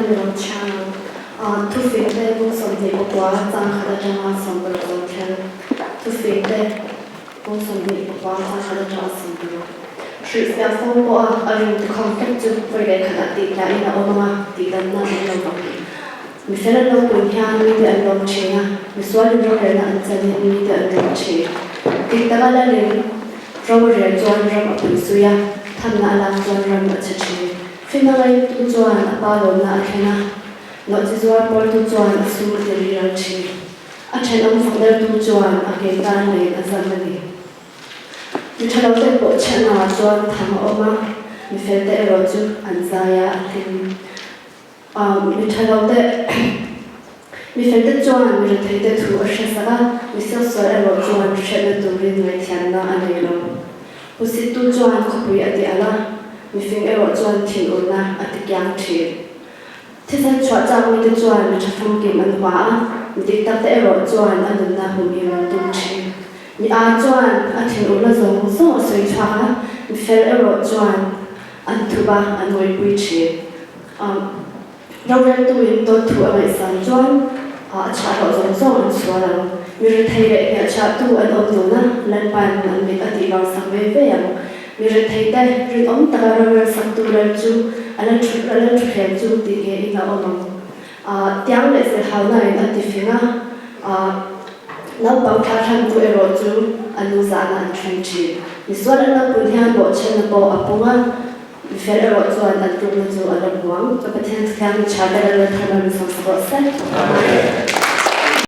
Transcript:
lo channel thu phí đây cũng sống thì có quá tăng khá là trong sống được rồi theo thu phí đây cũng sống thì có quá tăng khá là trong sống được sự việc phong qua ở trong không cách chụp với cái khả năng tìm lại là ôm mà tìm đến là mình làm mình sẽ là lâu cùng nhau mình để anh làm chuyện mình xóa đi rồi là anh sẽ mình để anh làm chuyện tìm ta là liền rồi rồi chọn rồi mà mình suy tham na làm chọn rồi mà chết chuyện khi nào ấy tu chọn là bao lâu là thế nào nó chỉ chọn bao tu chọn là suy nghĩ để làm chuyện anh thấy ông phong đời tu chọn ở cái ta này là gì này mình thấy ông đây bộ chân nào chọn thằng ông mà mình phải để rồi chú anh zaya thì mình thấy ông đây mình phải để chọn mình thấy để thu ở trên sao mình sẽ xóa rồi chọn sẽ để tu luyện người thiền na anh ấy rồi bố sĩ tu chọn không bị ở địa là mình phải rồi chọn thiền ổn na ở địa giang thiền thế nên chọn trang mình để chọn mình sẽ phong cảnh văn hóa mình đi tập để rồi chọn anh na hôm nay mình tu thiền mình chọn anh thiền ổn là giống giống suy thoáng mình phải rồi chọn anh thu ba anh ngồi quy chếเราเรียนตัวเองตัวถูกอะไรสังจวนชาเราสงอันชัวเรามีเรื่องไทยเนี่ยชาตัวอันอมตัวนะเล่นปันอันมีอดีตเราสังเวยยังมีเรื่องไทยได้เรื่องอมตาเราเรียนสังตัวเราจูอันนั้นชุดเราเล่นชุดเรียนจูตีเกอินาอมเตียงเลยเสียหายในอันที่ฟินะเราบางท่าทำตัวเอโรจูอันนู้นอันเทรนชีมีส่วนเราปุ่นที่อันบอกเช่นเราบอกอัปงมีเฟรเราจวนอันตรงนั้นจวนอันหลวงจะเป็นแทนการชาติเราทำมันสมบูรณ์